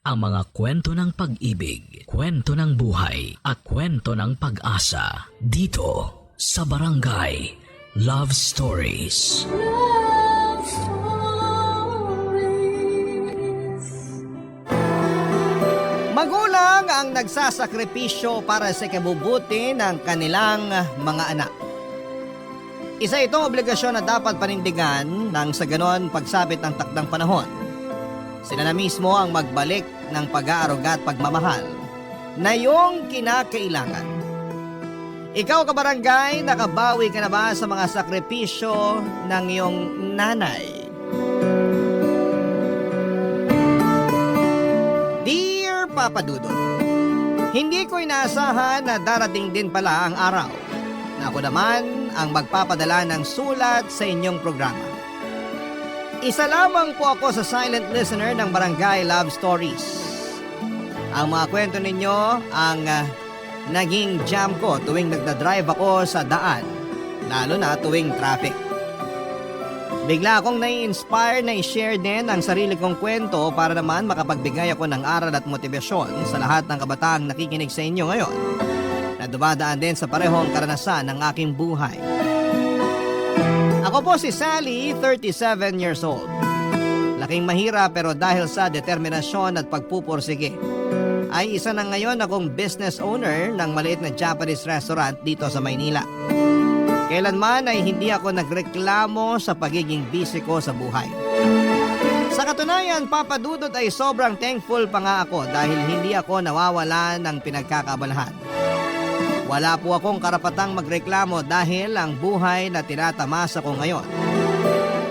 Ang mga kwento ng pag-ibig, kwento ng buhay, at kwento ng pag-asa dito sa Barangay Love Stories. Love Stories. Magulang ang nagsasakripisyo para sa ikabubuti ng kanilang mga anak. Isa itong obligasyon na dapat panindigan nang sa ganon pagsapit ng takdang panahon. Sila na mismo ang magbalik ng pag-aaruga at pagmamahal na iyong kinakailangan. Ikaw kabarangay, nakabawi ka na ba sa mga sakripisyo ng iyong nanay? Dear Papa Dudut, hindi ko inaasahan na darating din pala ang araw na ako naman ang magpapadala ng sulat sa inyong programa. Isa lamang po ako sa silent listener ng Barangay Love Stories. Ang mga kwento ninyo ang naging jam ko tuwing nagdadrive ako sa daan, lalo na tuwing traffic. Bigla akong nai-inspire na i-share din ang sarili kong kwento para naman makapagbigay ako ng aral at motibasyon sa lahat ng kabataang nakikinig sa inyo ngayon na dumadaan din sa parehong karanasan ng aking buhay. Ako po si Sally, 37 years old. Laking mahirap pero dahil sa determinasyon at pagpupursige, ay isa na ngayon akong business owner ng maliit na Japanese restaurant dito sa Maynila. Kailanman ay hindi ako nagreklamo sa pagiging busy ko sa buhay. Sa katunayan, Papa Dudut, ay sobrang thankful pa nga ako dahil hindi ako nawawala ng pinagkakabalahan. Wala po akong karapatang magreklamo dahil ang buhay na tinatamasa ko ngayon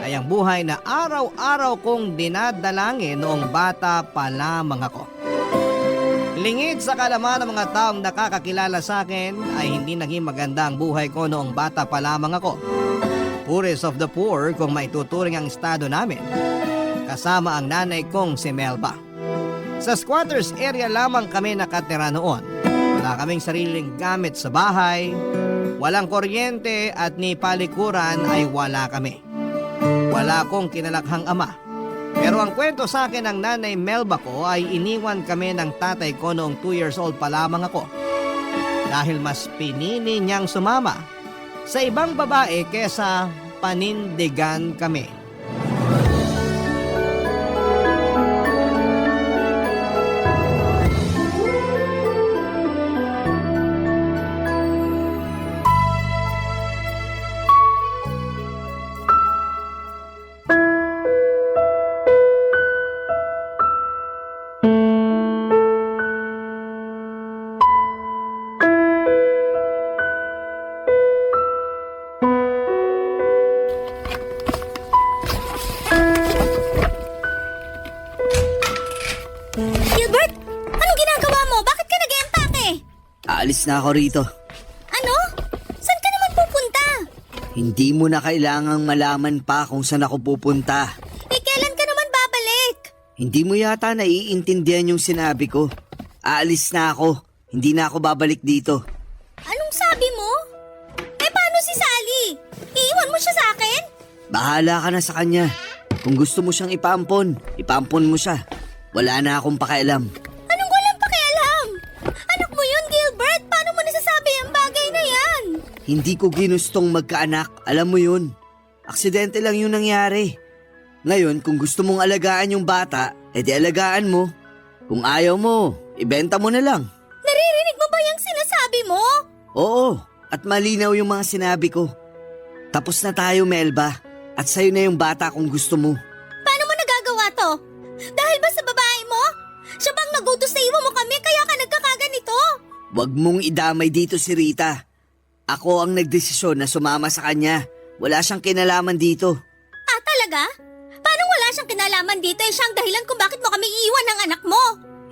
ay ang buhay na araw-araw kong dinadalangin noong bata pa lamang ako. Lingid sa kalaman ng mga taong nakakakilala sa akin ay hindi naging maganda ang buhay ko noong bata pa lamang ako. Poorest of the poor kung maituturing ang estado namin, kasama ang nanay kong si Melba. Sa squatters area lamang kami nakatira noon. Wala kaming sariling gamit sa bahay, walang kuryente at ni palikuran ay wala kami. Wala akong kinalakhang ama. Pero ang kwento sa akin ng nanay Melba ko ay iniwan kami ng tatay ko noong 2 years old pa lamang ako. Dahil mas pinili niyang sumama sa ibang babae kesa panindigan kami. Gilbert, anong ginagawa mo? Bakit ka nag-empake? Aalis na ako rito. Ano? Saan ka naman pupunta? Hindi mo na kailangang malaman pa kung saan ako pupunta. Eh, kailan ka naman babalik? Hindi mo yata naiintindihan yung sinabi ko. Aalis na ako. Hindi na ako babalik dito. Anong sabi mo? Eh, paano si Sally? Iiwan mo siya sa akin? Bahala ka na sa kanya. Kung gusto mo siyang ipampon, ipampon mo siya. Wala na akong pakialam. Anong walang pakialam? Anak mo yun, Gilbert. Paano mo nasasabi ang bagay na yan? Hindi ko ginustong magkaanak. Alam mo yun. Aksidente lang yung nangyari. Ngayon, kung gusto mong alagaan yung bata, edi alagaan mo. Kung ayaw mo, ibenta mo na lang. Naririnig mo ba yung sinasabi mo? Oo, at malinaw yung mga sinabi ko. Tapos na tayo, Melba. At sa'yo na yung bata kung gusto mo. Paano mo nagagawa to? Dahil ba sa babae mo? Siya bang nagutos na iwan mo kami kaya ka nagkakaganito? Huwag mong idamay dito si Rita. Ako ang nagdesisyon na sumama sa kanya. Wala siyang kinalaman dito. Ah, talaga? Paano wala siyang kinalaman dito? Eh, siya ang dahilan kung bakit mo kami iiwan ng anak mo.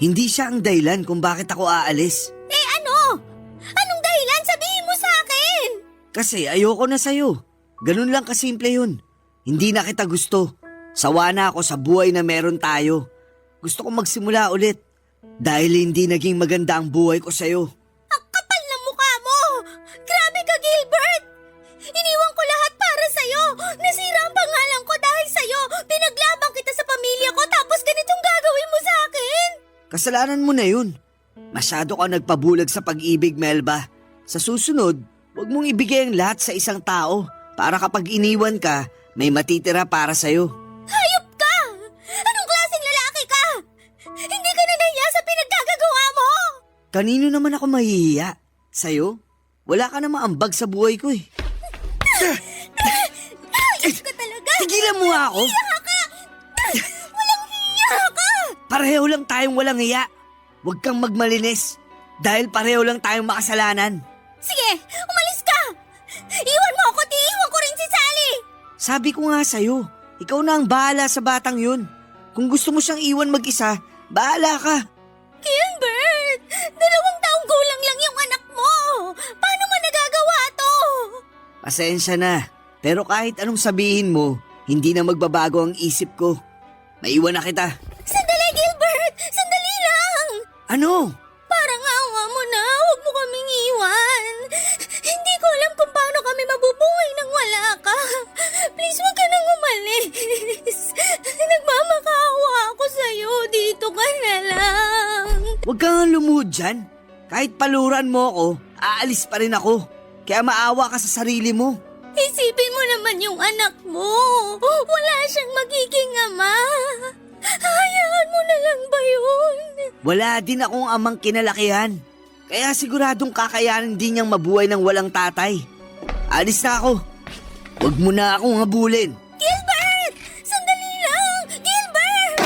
Hindi siya ang dahilan kung bakit ako aalis. Eh ano? Anong dahilan? Sabihin mo sa akin. Kasi ayoko na sa'yo. Ganun lang kasimple yun. Hindi na kita gusto. Sawa na ako sa buhay na meron tayo. Gusto ko magsimula ulit. Dahil hindi naging maganda ang buhay ko sa'yo. Ang kapal ng mukha mo! Grabe ka, Gilbert! Iniwan ko lahat para sa'yo! Nasira ang pangalan ko dahil sa'yo! Pinaglaban kita sa pamilya ko tapos ganitong gagawin mo sa akin! Kasalanan mo na yun. Masyado ka nagpabulag sa pag-ibig, Melba. Sa susunod, huwag mong ibigay ang lahat sa isang tao para kapag iniwan ka, may matitira para sa'yo. Hayop ka! Anong klaseng lalaki ka? Hindi ka na nahiya sa pinagkagagawa mo! Kanino naman ako mahihiya? Sa'yo? Wala ka namang ambag sa buhay ko eh. Hayop ka talaga! Tigilan mo nga ako! Walang hiya ka! Pareho lang tayong walang hiya. Huwag kang magmalinis. Dahil pareho lang tayong makasalanan. Sige, umalis ka! Iwan mo ako, iwan ko rin si Sally! Sabi ko nga sa'yo, ikaw na ang bahala sa batang yun. Kung gusto mo siyang iwan mag-isa, bahala ka. Gilbert! 2 taong gulang lang yung anak mo! Paano mo nagagawa to? Pasensya na, pero kahit anong sabihin mo, hindi na magbabago ang isip ko. Maiwan na kita. Sandali, Gilbert! Sandali lang! Ano? Parang awa mo na, huwag mo kaming iwan. Hindi ko alam kung paano kami mabubuhay nang wala ka. Please, huwag ka nang umalis. Nagmamakaawa ako sa'yo, dito ka na lang. Huwag kang lumuhod dyan. Kahit paluran mo ako, aalis pa rin ako. Kaya maawa ka sa sarili mo. Isipin mo naman yung anak mo. Wala siyang magiging ama. Hayaan mo na lang ba yun? Wala din akong amang kinalakihan. Kaya siguradong kakayanin din niyang mabuhay ng walang tatay. Alis na ako. Huwag mo na akong habulin. Gilbert! Sandali lang! Gilbert!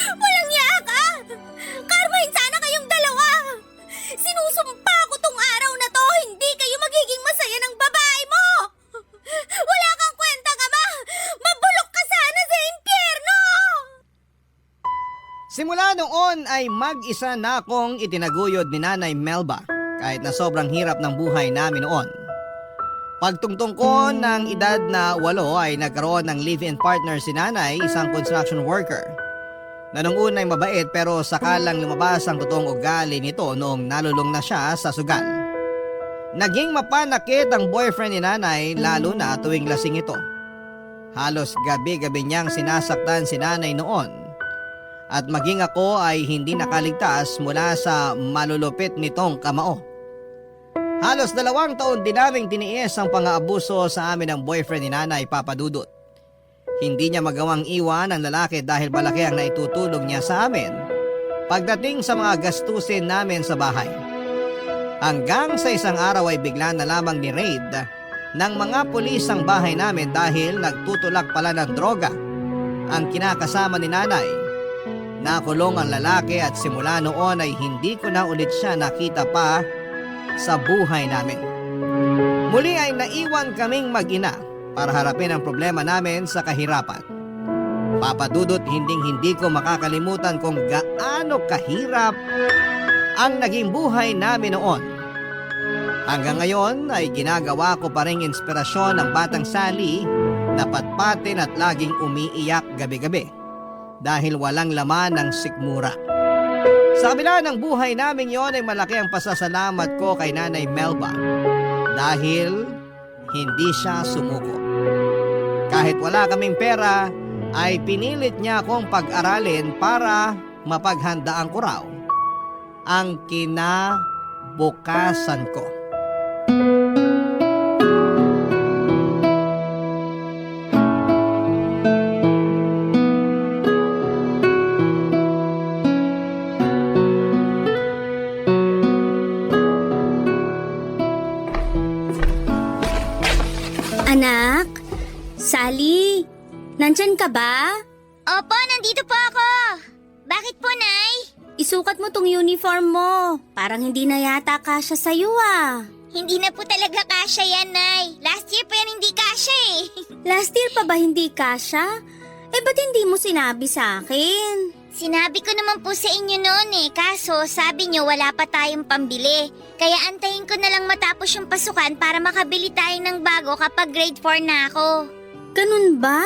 Walang iya ka! Karmahin sana kayong dalawa! Sinusumpa ko tong araw na to, hindi kayo magiging masaya ng babae mo! Wala kang kwenta ka ba? Mabulok ka sana sa impyerno! Simula noon ay mag-isa na akong itinaguyod ni Nanay Melba kahit na sobrang hirap ng buhay namin noon. Pagtungtong ko ng edad na 8 ay nagkaroon ng live-in partner si Nanay, isang construction worker. Na nung una ay mabait pero sakalang lumabas ang totoong ugali nito noong nalulong na siya sa sugal. Naging mapanakit ang boyfriend ni Nanay lalo na tuwing lasing ito. Halos gabi-gabi niyang sinasaktan si Nanay noon. At maging ako ay hindi nakaligtas mula sa malulupit nitong kamao. Halos 2 taon din naming tiniis ang pang-aabuso sa amin ng boyfriend ni Nanay, Papa Dudut. Hindi niya magawang iwan ang lalaki dahil malaki ang naitutulong niya sa amin pagdating sa mga gastusin namin sa bahay. Hanggang sa isang araw ay bigla na lamang ni-raid ng mga pulis ang bahay namin dahil nagtutulak pala ng droga ang kinakasama ni Nanay. Nakulong ang lalaki at simula noon ay hindi ko na ulit siya nakita pa sa buhay namin. Muli ay naiwan kaming mag-ina para harapin ang problema namin sa kahirapan. Papa Dudut, hindi ko makakalimutan kung gaano kahirap ang naging buhay namin noon. Hanggang ngayon ay ginagawa ko pa ring inspirasyon ng batang Sally na patpatin at laging umiiyak gabi-gabi dahil walang laman ng sikmura. Sa kabila ng buhay namin yon ay malaki ang pasasalamat ko kay Nanay Melba dahil hindi siya sumuko. Kahit wala kaming pera ay pinilit niya akong pag-aralin para mapaghandaan ko raw ang kinabukasan ko. Anak? Sally? Nandyan ka ba? Opo, nandito po ako. Bakit po, Nay? Isukat mo tong uniform mo. Parang hindi na yata kasya sa'yo ah. Hindi na po talaga kasya yan, Nay. Last year pa yan hindi kasya eh. Last year pa ba hindi kasya? Ba't hindi mo sinabi sa akin? Sinabi ko naman po sa inyo noon eh, kaso sabi nyo wala pa tayong pambili. Kaya antayin ko na lang matapos yung pasukan para makabili tayo ng bago kapag grade 4 na ako. Ganun ba?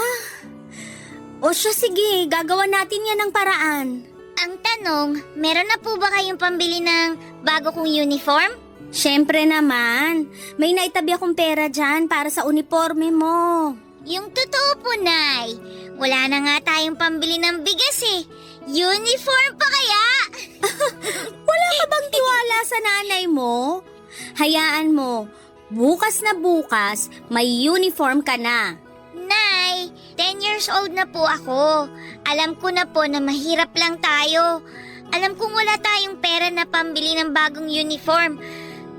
O siya, sige, gagawa natin yan ng paraan. Ang tanong, meron na po ba kayong pambili ng bago kong uniform? Siyempre naman, may naitabi akong pera dyan para sa uniforme mo. Yung totoo po, Nay. Wala na nga tayong pambili ng bigas eh. Uniform pa kaya Hayaan mo, bukas na bukas, may uniform ka na. Nay, 10 years old na po ako. Alam ko na po na mahirap lang tayo. Alam kong wala tayong pera na pambili ng bagong uniform.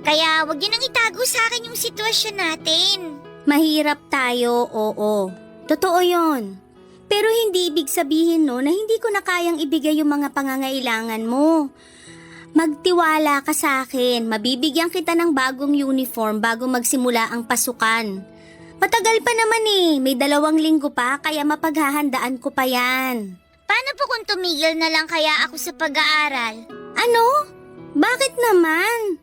Kaya wag niyo nang itago sa akin yung sitwasyon natin. Mahirap tayo, oo. Totoo yon. Pero hindi ibig sabihin no na hindi ko na kayang ibigay yung mga pangangailangan mo. Magtiwala ka sa akin, mabibigyan kita ng bagong uniform bago magsimula ang pasukan. Matagal pa naman may 2 linggo pa kaya mapaghahandaan ko pa yan. Paano po kung tumigil na lang kaya ako sa pag-aaral? Ano? Bakit naman?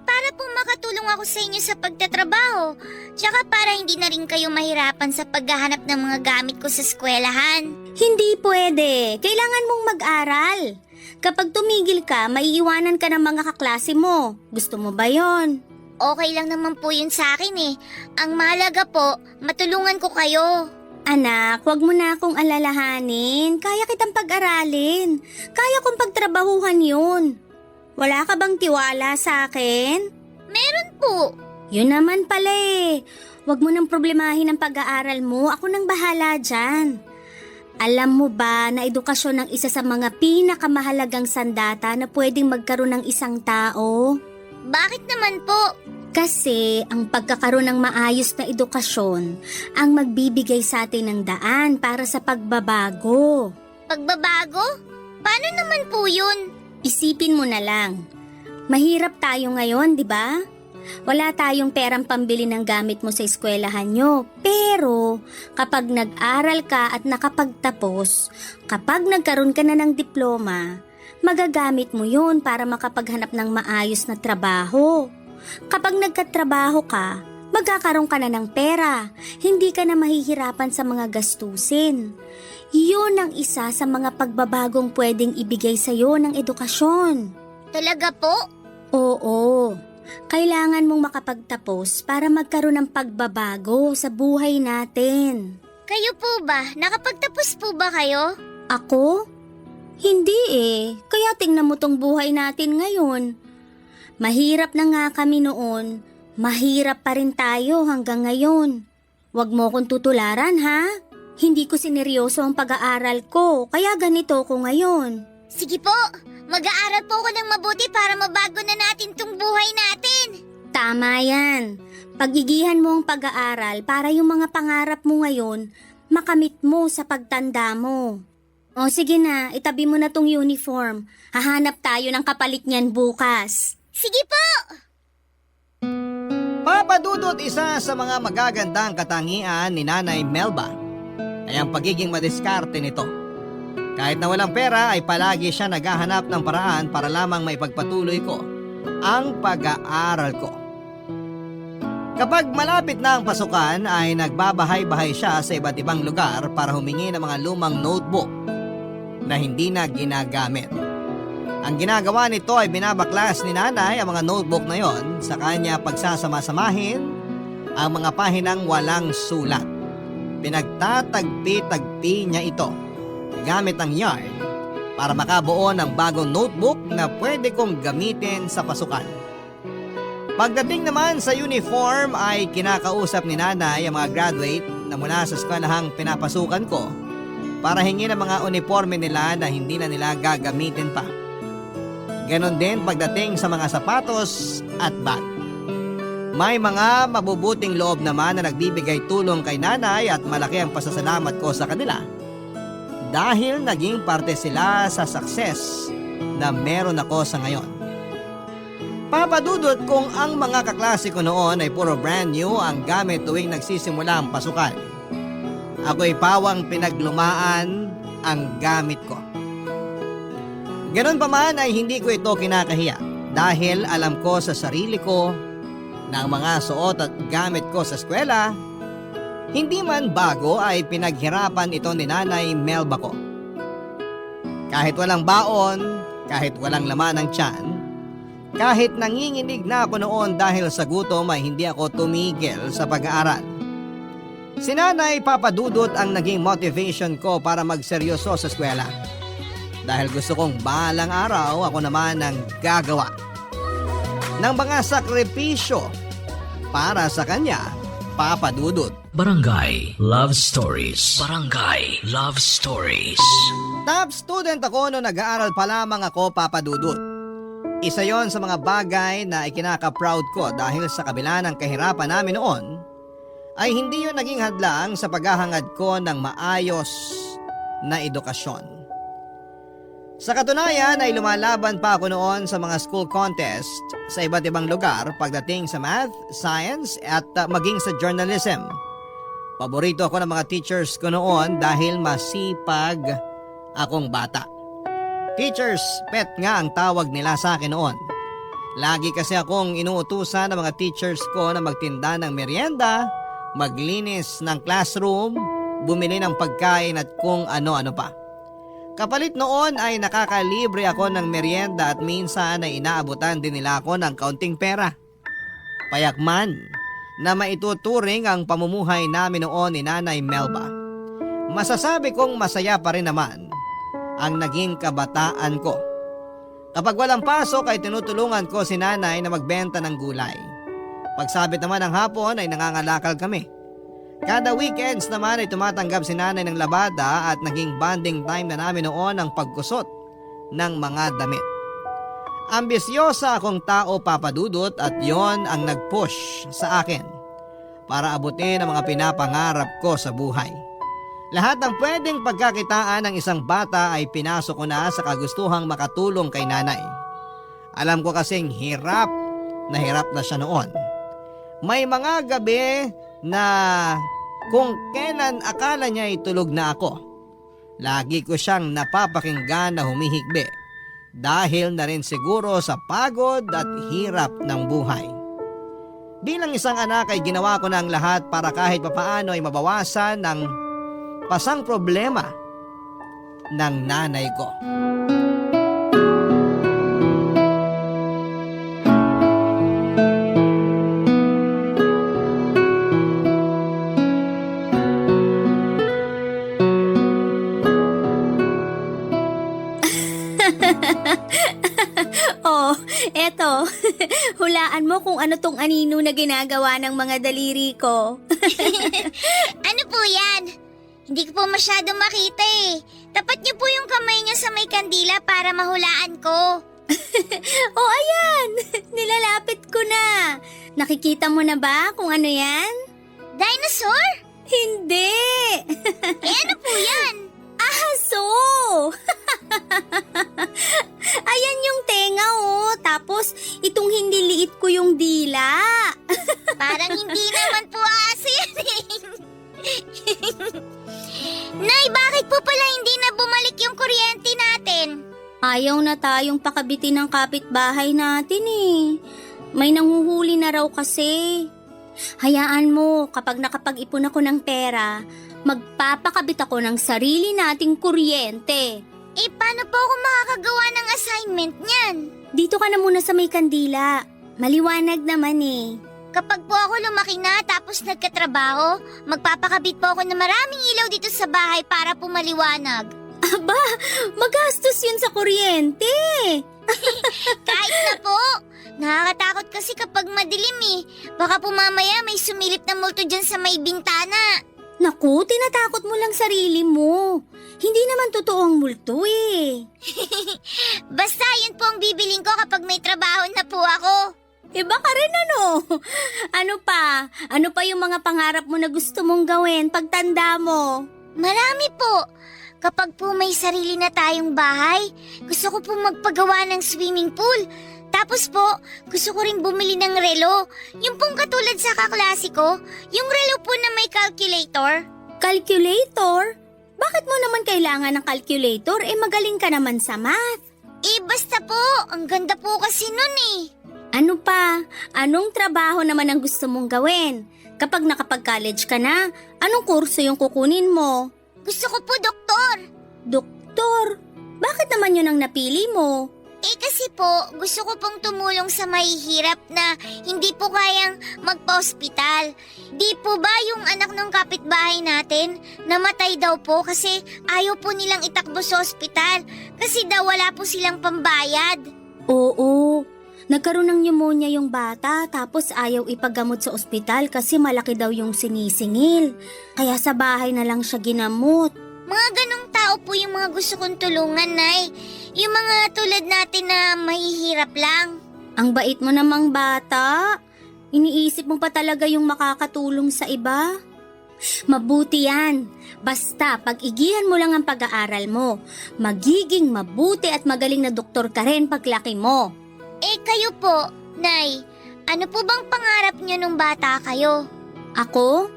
Para po makatulong ako sa inyo sa pagtatrabaho. Tsaka para hindi na rin kayo mahirapan sa paghahanap ng mga gamit ko sa eskwelahan. Hindi pwede. Kailangan mong mag-aral. Kapag tumigil ka, maiiwanan ka ng mga kaklase mo. Gusto mo ba yon? Okay lang naman po yun sa akin Ang mahalaga po, matulungan ko kayo. Anak, wag mo na akong alalahanin. Kaya kitang pag-aralin. Kaya kong pagtrabahuhan yun. Wala ka bang tiwala sa akin? Meron po. Yun naman pala Wag mo nang problemahin ang pag-aaral mo. Ako nang bahala dyan. Alam mo ba na edukasyon ang isa sa mga pinakamahalagang sandata na pwedeng magkaroon ng isang tao? Bakit naman po? Kasi ang pagkakaroon ng maayos na edukasyon ang magbibigay sa atin ng daan para sa pagbabago. Pagbabago? Paano naman po yun? Isipin mo na lang. Mahirap tayo ngayon, di ba? Wala tayong perang pambili ng gamit mo sa eskwelahan nyo. Pero kapag nag-aral ka at nakapagtapos, kapag nagkaroon ka na ng diploma, magagamit mo yun para makapaghanap ng maayos na trabaho. Kapag nagkatrabaho ka, magkakaroon ka na ng pera. Hindi ka na mahihirapan sa mga gastusin. Yun ang isa sa mga pagbabagong pwedeng ibigay sa'yo ng edukasyon. Talaga po? Oo. Kailangan mong makapagtapos para magkaroon ng pagbabago sa buhay natin. Kayo po ba? Nakapagtapos po ba kayo? Ako? Hindi Kaya tingnan mo tong buhay natin ngayon. Mahirap na nga kami noon. Mahirap pa rin tayo hanggang ngayon. Huwag mo kong tutularan ha? Hindi ko sineryoso ang pag-aaral ko, kaya ganito ko ngayon. Sige po, mag-aaral po ako ng mabuti para mabago na natin tong buhay natin. Tama yan. Pagigihan mo ang pag-aaral para yung mga pangarap mo ngayon, makamit mo sa pagtanda mo. O sige na, itabi mo na tong uniform. Hahanap tayo ng kapalit niyan bukas. Sige po! Papa Dudut, isa sa mga magagandang katangian ni Nanay Melba ay ang pagiging madiskarte nito. Kahit na walang pera ay palagi siya naghahanap ng paraan para lamang maipagpatuloy ko ang pag-aaral ko. Kapag malapit na ang pasukan ay nagbabahay-bahay siya sa iba't ibang lugar para humingi ng mga lumang notebook na hindi na ginagamit. Ang ginagawa nito ay binabaklas ni Nanay ang mga notebook na yon sa kanya pagsasama-samahin ang mga pahinang walang sulat. Pinagtatagpi-tagpi niya ito gamit ang yarn para makabuo ng bagong notebook na pwede kong gamitin sa pasukan. Pagdating naman sa uniform ay kinakausap ni Nanay ang mga graduate na mula sa eskwelahang pinapasukan ko para hingin ang mga uniforme nila na hindi na nila gagamitin pa. Ganon din pagdating sa mga sapatos at bag. May mga mabubuting loob naman na nagbibigay tulong kay Nanay at malaki ang pasasalamat ko sa kanila dahil naging parte sila sa success na meron ako sa ngayon. Papa Dudut, kung ang mga kaklase ko noon ay puro brand new ang gamit tuwing nagsisimula ang pasukan, ako'y pawang pinaglumaan ang gamit ko. Ganon pa man ay hindi ko ito kinakahiya dahil alam ko sa sarili ko na ang mga suot at gamit ko sa eskwela, hindi man bago ay pinaghirapan ito ni Nanay Melba ko. Kahit walang baon, kahit walang laman ng tiyan, kahit nanginginig na ako noon dahil sa gutom ay hindi ako tumigil sa pag-aaral. Si Nanay Papa Dudut ang naging motivation ko para magseryoso sa eskwela. Dahil gusto kong balang araw ako naman ang gagawa. ng mga sakripisyo para sa kanya, Papa Dudut. Barangay Love Stories. Barangay Love Stories. Top student ako noong nag-aaral pa lamang ako, Papa Dudut. Isa yon sa mga bagay na ikinaka-proud ko dahil sa kabila ng kahirapan namin noon, ay hindi yun naging hadlang sa paghahangad ko ng maayos na edukasyon. Sa katunayan ay lumalaban pa ako noon sa mga school contest sa iba't ibang lugar pagdating sa math, science at maging sa journalism. Paborito ako ng mga teachers ko noon dahil masipag akong bata. Teachers pet nga ang tawag nila sa akin noon. Lagi kasi akong inuutusan ng mga teachers ko na magtinda ng merienda, maglinis ng classroom, bumili ng pagkain at kung ano-ano pa. Kapalit noon ay nakakalibre ako ng merienda at minsan ay inaabutan din nila ako ng kaunting pera. Payakman na maituturing ang pamumuhay namin noon ni Nanay Melba. Masasabi kong masaya pa rin naman ang naging kabataan ko. Kapag walang pasok ay tinutulungan ko si Nanay na magbenta ng gulay. Pagsabit naman ng hapon ay nangangalakal kami. Kada weekends naman ay tumatanggap si Nanay ng labada at naging bonding time na namin noon ang pagkusot ng mga damit. Ambisyosa akong tao, Papa Dudut, at yon ang nag-push sa akin para abutin ang mga pinapangarap ko sa buhay. Lahat ng pwedeng pagkakitaan ng isang bata ay pinasok ko na sa kagustuhang makatulong kay Nanay. Alam ko kasing hirap na siya noon. May mga gabi na kung kailan akala niya ay tulog na ako, lagi ko siyang napapakinggan na humihikbi dahil na rin siguro sa pagod at hirap ng buhay. Bilang isang anak ay ginawa ko na ang lahat para kahit papaano ay mabawasan ng pasang problema ng nanay ko. Oh, eto. Hulaan mo kung ano tong anino na ginagawa ng mga daliri ko. Ano po yan? Hindi ko po masyado makita eh. Tapat niyo po yung kamay niyo sa may kandila para mahulaan ko. Oh, ayan. Nilalapit ko na. Nakikita mo na ba kung ano yan? Dinosaur? Hindi. Eh ano po yan? Aso. Ayan yung tenga oh. Tapos itong hindi liit ko yung dila. Parang hindi naman po aso yan eh. Nay, bakit po pala hindi na bumalik yung kuryente natin? Ayaw na tayong pakabitin ng kapitbahay natin eh. May nanguhuli na raw kasi. Hayaan mo, kapag nakapag-ipon ako ng pera, magpapakabit ako ng sarili nating kuryente. Eh, paano po ako makakagawa ng assignment niyan? Dito ka na muna sa may kandila. Maliwanag naman eh. Kapag po ako lumaki na tapos nagkatrabaho, magpapakabit po ako ng maraming ilaw dito sa bahay para po maliwanag. Aba, magastos yun sa kuryente. Kahit na po. Nakakatakot kasi kapag madilim eh. Baka po mamaya may sumilip na multo dyan sa may bintana. Naku, tinatakot mo lang sarili mo. Hindi naman totoo ang multo eh. Basta yun po ang bibiling ko kapag may trabaho na po ako. Eh baka rin ano? Ano pa? Ano pa yung mga pangarap mo na gusto mong gawin pagtanda mo? Marami po. Kapag po may sarili na tayong bahay, gusto ko po magpagawa ng swimming pool. Tapos po, gusto ko rin bumili ng relo. Yung pong katulad sa kaklase ko, yung relo po na may calculator. Calculator? Bakit mo naman kailangan ng calculator? Eh magaling ka naman sa math. Eh basta po, ang ganda po kasi nun eh. Ano pa? Anong trabaho naman ang gusto mong gawin? Kapag nakapag-college ka na, anong kurso yung kukunin mo? Gusto ko po doktor. Doktor? Bakit naman yun ang napili mo? Eh kasi po, gusto ko pong tumulong sa mahihirap na hindi po kayang magpa-hospital. Di po ba yung anak ng kapitbahay natin namatay daw po kasi ayaw po nilang itakbo sa hospital kasi daw wala po silang pambayad. Oo. Nagkaroon ng pneumonia yung bata tapos ayaw ipagamot sa ospital kasi malaki daw yung sinisingil. Kaya sa bahay na lang siya ginamot. Mga ganong tao po yung mga gusto kong tulungan, Nay. Yung mga tulad natin na mahihirap lang. Ang bait mo namang bata. Iniisip mo pa talaga yung makakatulong sa iba? Mabuti yan. Basta pag-igihan mo lang ang pag-aaral mo. Magiging mabuti at magaling na doktor ka rin paglaki mo. Eh kayo po, Nay, ano po bang pangarap niyo nung bata kayo? Ako?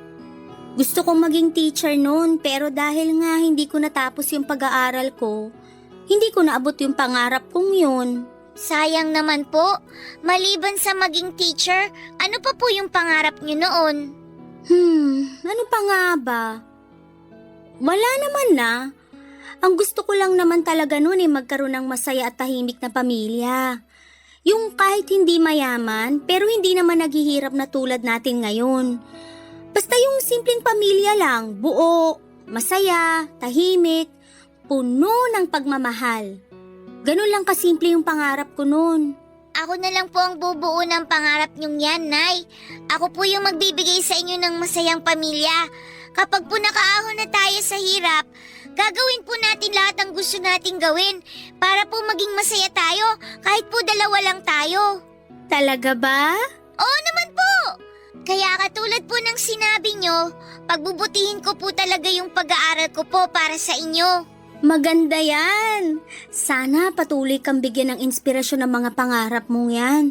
Gusto kong maging teacher noon pero dahil nga hindi ko natapos yung pag-aaral ko, hindi ko naabot yung pangarap kong yun. Sayang naman po. Maliban sa maging teacher, ano pa po yung pangarap niyo noon? Ano pa nga ba? Wala naman na. Ang gusto ko lang naman talaga noon magkaroon ng masaya at tahimik na pamilya. Yung kahit hindi mayaman, pero hindi naman naghihirap na tulad natin ngayon. Basta yung simpleng pamilya lang, buo, masaya, tahimik, puno ng pagmamahal. Ganun lang kasimple yung pangarap ko noon. Ako na lang po ang bubuo ng pangarap niyong yan, Nay. Ako po yung magbibigay sa inyo ng masayang pamilya. Kapag po nakaahon na tayo sa hirap, gagawin po natin lahat ng gusto nating gawin para po maging masaya tayo kahit po dalawa lang tayo. Talaga ba? Oo naman po! Kaya katulad po ng sinabi nyo, pagbubutihin ko po talaga yung pag-aaral ko po para sa inyo. Maganda yan. Sana patuloy kang bigyan ng inspirasyon ng mga pangarap mong yan.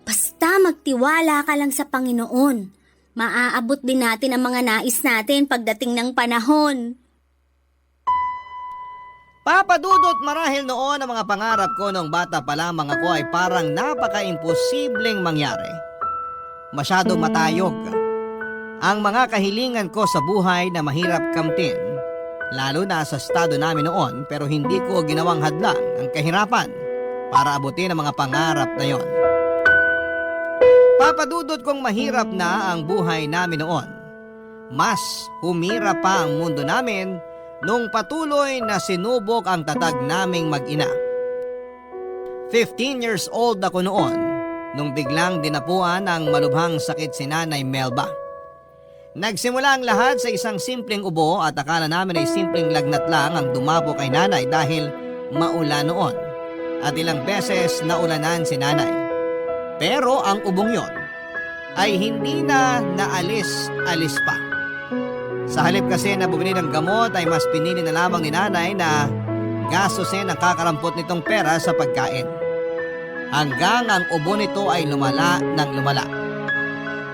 Basta magtiwala ka lang sa Panginoon. Maaabot din natin ang mga nais natin pagdating ng panahon. Papa Dudut, marahil noon ang mga pangarap ko nung bata pa lamang ako ay parang napaka-imposibleng mangyari. Masyadong matayog. Ang mga kahilingan ko sa buhay na mahirap kamtin, lalo na sa estado namin noon, pero hindi ko ginawang hadlang ang kahirapan para abutin ang mga pangarap na yon. Papadudot kong mahirap na ang buhay namin noon. Mas humirap pa ang mundo namin nung patuloy na sinubok ang tatag naming mag-ina. 15 years old ako noon nung biglang dinapuan ang malubhang sakit si Nanay Melba. Nagsimula ang lahat sa isang simpleng ubo at akala namin ay simpleng lagnat lang ang dumapo kay Nanay dahil maulan noon at ilang beses naulanan si Nanay. Pero ang ubong yon ay hindi na naalis-alis pa. Sa halip kasi na bumili ng gamot ay mas pinili na lamang ni Nanay na gastusin ang kakarampot nitong pera sa pagkain. Hanggang ang ubo nito ay lumala ng lumala.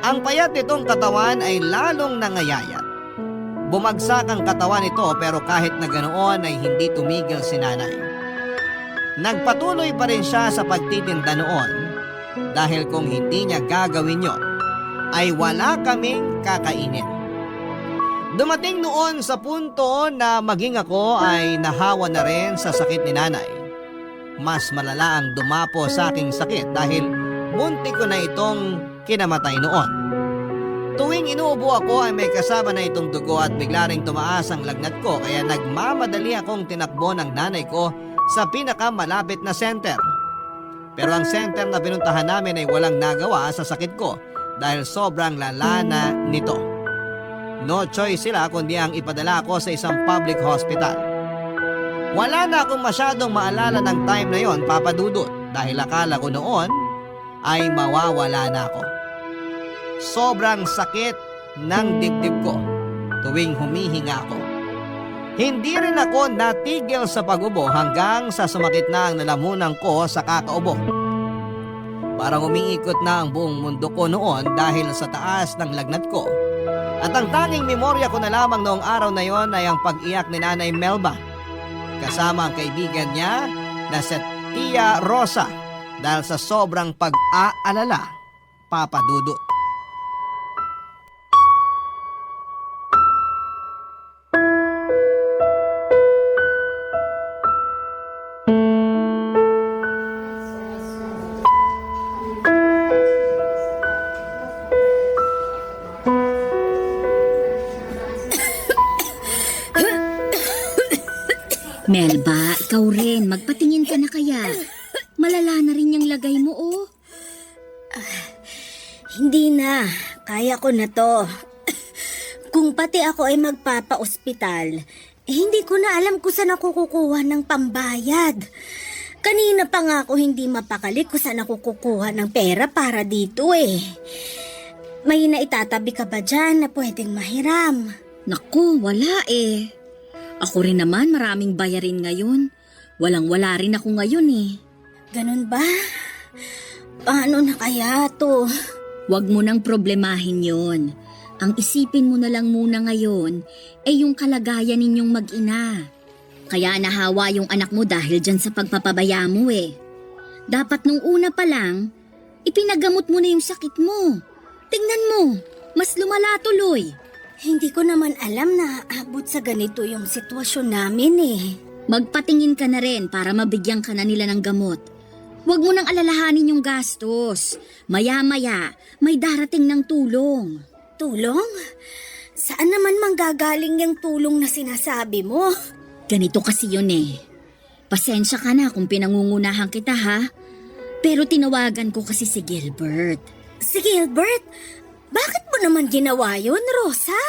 Ang payat nitong katawan ay lalong nangayayat. Bumagsak ang katawan nito pero kahit na ganoon ay hindi tumigil si Nanay. Nagpatuloy pa rin siya sa pagtitinda noon dahil kung hindi niya gagawin yon ay wala kaming kakainin. Dumating noon sa punto na maging ako ay nahawa na rin sa sakit ni Nanay. Mas malala ang dumapo sa aking sakit dahil muntik ko na itong kinamatay noon. Tuwing inuubo ako ay may kasama na itong dugo at bigla ring tumaas ang lagnat ko kaya nagmamadali akong tinakbo ng nanay ko sa pinakamalapit na center. Pero ang center na pinuntahan namin ay walang nagawa sa sakit ko dahil sobrang lala na nito. No choice sila kundi ang ipadala ako sa isang public hospital. Wala na akong masyadong maalala ng time na yon, Papa Dudut, dahil akala ko noon ay mawawala na ako. Sobrang sakit ng dibdib ko tuwing humihinga ako. Hindi rin ako natigil sa pag-ubo hanggang sa sumakit na ang lalamunan ko sa kakaubo. Parang umiikot na ang buong mundo ko noon dahil sa taas ng lagnat ko. At ang tanging memorya ko na lamang noong araw na yon ay ang pag-iyak ni Nanay Melba kasama ang kaibigan niya na si Tia Rosa dahil sa sobrang pag-aalala, Papa Dudut. Melba, ikaw rin. Magpatingin ka na kaya. Malala na rin yung lagay mo, oh. Hindi na. Kaya ko na to. Kung pati ako ay magpapa-ospital, hindi ko na alam kung saan ako kukuha ng pambayad. Kanina pa nga ako hindi mapakali kung saan ako kukuha ng pera para dito eh. May naitatabi ka ba dyan na pwedeng mahiram? Naku, wala eh. Ako rin naman maraming bayarin ngayon. Walang-wala rin ako ngayon eh. Ganun ba? Paano na kaya to? Huwag mo nang problemahin yon. Ang isipin mo na lang muna ngayon ay yung kalagayan ninyong mag-ina. Kaya nahawa yung anak mo dahil dyan sa pagpapabaya mo eh. Dapat nung una pa lang, ipinagamot mo na yung sakit mo. Tingnan mo, mas lumala tuloy. Hindi ko naman alam na abot sa ganito yung sitwasyon namin eh. Magpatingin ka na rin para mabigyan ka na nila ng gamot. Huwag mo nang alalahanin yung gastos. Maya-maya, may darating ng tulong. Tulong? Saan naman manggagaling yung tulong na sinasabi mo? Ganito kasi yun eh. Pasensya ka na kung pinangungunahan kita ha. Pero tinawagan ko kasi si Gilbert. Si Gilbert? Bakit mo naman ginawa yun, Rosa?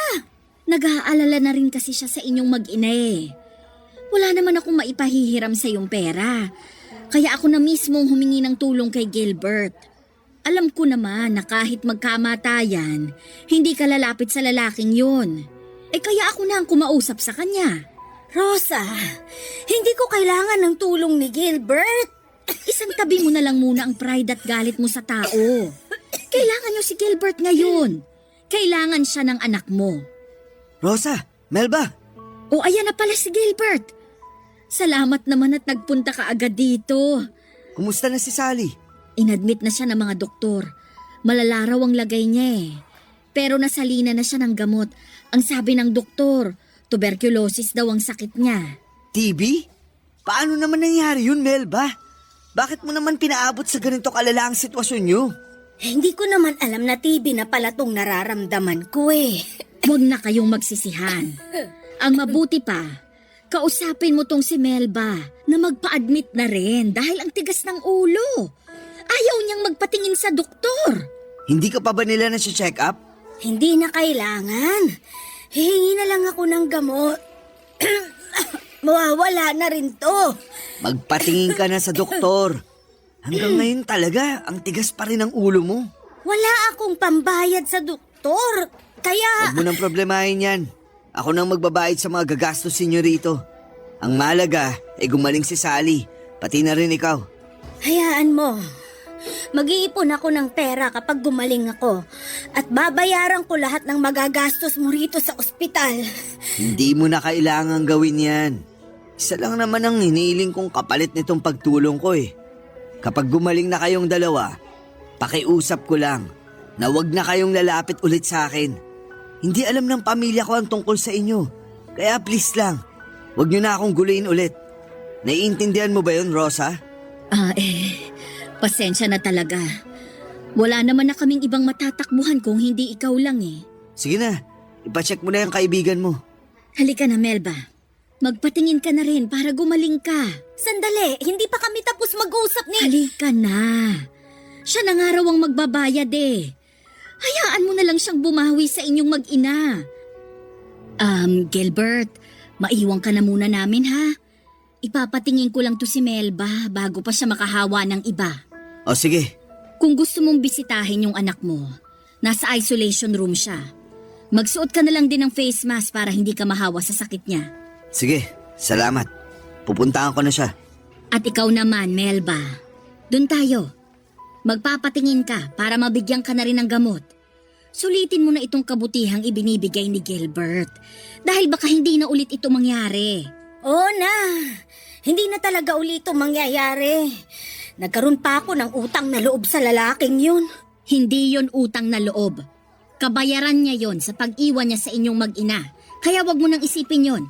Nag-aalala na rin kasi siya sa inyong mag-ina eh. Wala naman akong maipahihiram sa iyong pera. Kaya ako na mismong humingi ng tulong kay Gilbert. Alam ko naman na kahit magkamatayan, hindi ka lalapit sa lalaking yun. Eh kaya ako na ang kumausap sa kanya. Rosa, hindi ko kailangan ng tulong ni Gilbert. Isang tabi mo na lang muna ang pride at galit mo sa tao. Kailangan niyo si Gilbert ngayon. Kailangan siya ng anak mo. Rosa, Melba, O ayan na pala si Gilbert. Salamat naman at nagpunta ka agad dito. kumusta na si Sally? Inadmit na siya ng mga doktor. Malala raw ang lagay niya eh. Pero nasalina na siya ng gamot. Ang sabi ng doktor, tuberculosis daw ang sakit niya. TB? Paano naman nangyari yun, Melba? Bakit mo naman pinaabot sa ganito kalala ang sitwasyon nyo? Hindi ko naman alam na TB na pala tong nararamdaman ko eh. Huwag na kayong magsisihan. Ang mabuti pa, kausapin mo tong si Melba na magpa-admit na rin dahil ang tigas ng ulo. Ayaw niyang magpatingin sa doktor. Hindi ka pa ba nila nasi-check up? Hindi na kailangan. Hihingi na lang ako ng gamot. Mawawala na rin to. Magpatingin ka na sa doktor. Hanggang ngayon talaga, ang tigas pa rin ang ulo mo. Wala akong pambayad sa doktor. Kaya... Huwag mo nang problemahin yan. Ako nang magbabayad sa mga gagastos ninyo rito. Ang malaga ay gumaling si Sally, pati na rin ikaw. Hayaan mo. Mag-iipon ako ng pera kapag gumaling ako. At babayaran ko lahat ng magagastos mo rito sa ospital. Hindi mo na kailangang gawin yan. Isa lang naman ang hiniling kong kapalit nitong pagtulong ko eh. Kapag gumaling na kayong dalawa, pakiusap ko lang na wag na kayong lalapit ulit sa akin. Hindi alam ng pamilya ko ang tungkol sa inyo. Kaya please lang, wag nyo na akong guluhin ulit. Naiintindihan mo ba yun, Rosa? Pasensya na talaga. Wala naman na kaming ibang matatakbuhan kung hindi ikaw lang eh. Sige na, ipacheck mo na yung kaibigan mo. Halika na, Melba. Magpatingin ka na rin para gumaling ka. Sandali, hindi pa kami tapos mag-usap ni... Halika na. Siya na nga raw ang magbabayad eh. Hayaan mo na lang siyang bumawi sa inyong mag-ina. Gilbert, maiwan ka na muna namin ha. Ipapatingin ko lang to si Melba bago pa siya makahawa ng iba. O sige, Kung gusto mong bisitahin yung anak mo, nasa isolation room siya. Magsuot ka na lang din ng face mask para hindi ka mahawa sa sakit niya. sige, salamat. Pupuntahan ko na siya. At ikaw naman, Melba. Doon tayo. Magpapatingin ka para mabigyan ka na rin ng gamot. Sulitin mo na itong kabutihang ibinibigay ni Gilbert. Dahil baka hindi na ulit ito mangyari. Oo na. Hindi na talaga ulit ito mangyayari. Nagkaroon pa ako ng utang na loob sa lalaking yun. Hindi yon utang na loob. Kabayaran niya yon sa pag-iwan niya sa inyong mag-ina. Kaya wag mo nang isipin yon.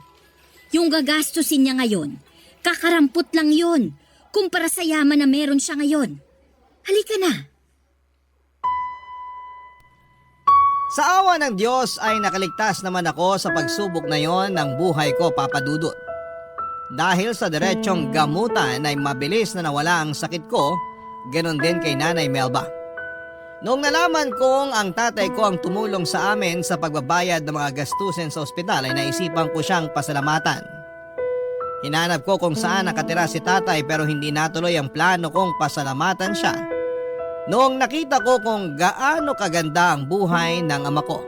Yung gagastusin niya ngayon, kakarampot lang yon kumpara sa yaman na meron siya ngayon. Halika na. Sa awa ng Diyos ay nakaligtas naman ako sa pagsubok na yon ng buhay ko, Papa Dudut. Dahil sa diretsong gamutan ay mabilis na nawala ang sakit ko, ganon din kay Nanay Melba. Noong nalaman kong ang tatay ko ang tumulong sa amin sa pagbabayad ng mga gastusin sa ospital ay naisipan ko siyang pasalamatan. Hinanap ko kung saan nakatira si tatay pero hindi natuloy ang plano kong pasalamatan siya. Noong nakita ko kung gaano kaganda ang buhay ng ama ko.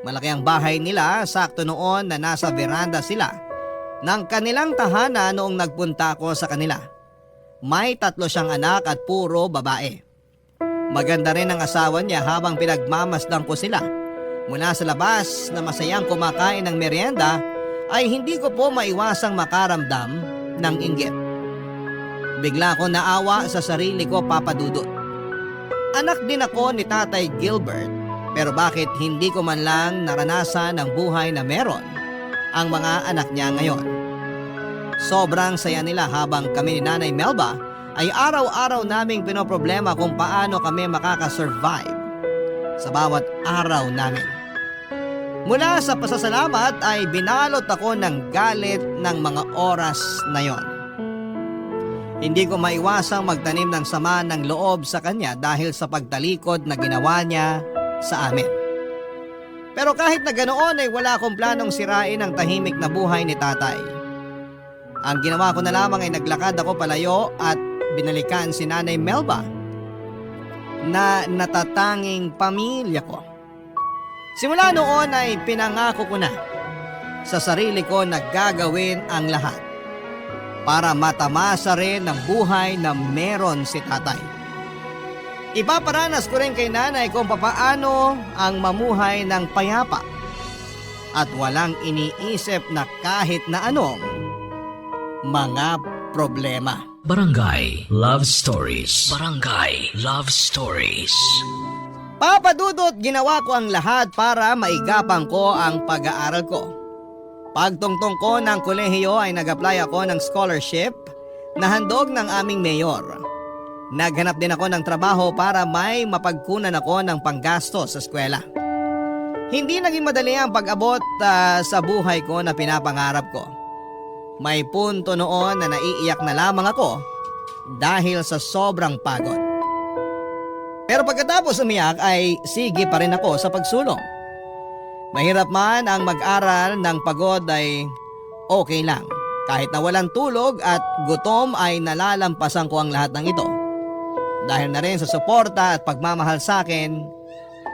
Malaki ang bahay nila, sakto noon na nasa veranda sila ng kanilang tahanan noong nagpunta ako sa kanila. May 3 siyang anak at puro babae. Maganda rin ang asawa niya habang pinagmamasdan ko sila. Mula sa labas na masayang kumakain ng merienda ay hindi ko po maiwasang makaramdam ng inggit. Bigla ko naawa sa sarili ko, Papa Dudut. Anak din ako ni Tatay Gilbert, pero bakit hindi ko man lang naranasan ang buhay na meron ang mga anak niya ngayon? Sobrang saya nila habang kami ni Nanay Melba ay araw-araw naming pinoproblema kung paano kami makakasurvive sa bawat araw namin. Mula sa pasasalamat ay binalot ako ng galit ng mga oras na yon. Hindi ko maiwasang magtanim ng sama ng loob sa kanya dahil sa pagtalikod na ginawa niya sa amin. Pero kahit na ganoon ay wala akong planong sirain ang tahimik na buhay ni tatay. Ang ginawa ko na lamang ay naglakad ako palayo at binalikan si Nanay Melba na natatanging pamilya ko. Simula noon ay pinangako ko na sa sarili ko na gagawin ang lahat para matamasa rin ng buhay na meron si tatay. Ipaparanas ko rin kay nanay kung papaano ang mamuhay ng payapa at walang iniisip na kahit na anong mga problema. Barangay Love Stories. Barangay Love Stories. Papa Dudut, ginawa ko ang lahat para maigapang ko ang pag-aaral ko. Pagtungtong ko ng kolehiyo ay nag-apply ako ng scholarship na handog ng aming mayor. Naghanap din ako ng trabaho para may mapagkunan ako ng panggasto sa eskwela. Hindi naging madali ang pag-abot sa buhay ko na pinapangarap ko. May punto noon na naiiyak na lamang ako dahil sa sobrang pagod. Pero pagkatapos umiyak ay sige pa rin ako sa pagsulong. Mahirap man ang mag-aral ng pagod ay okay lang. Kahit na walang tulog at gutom ay nalalampasan ko ang lahat ng ito. Dahil na rin sa suporta at pagmamahal sa akin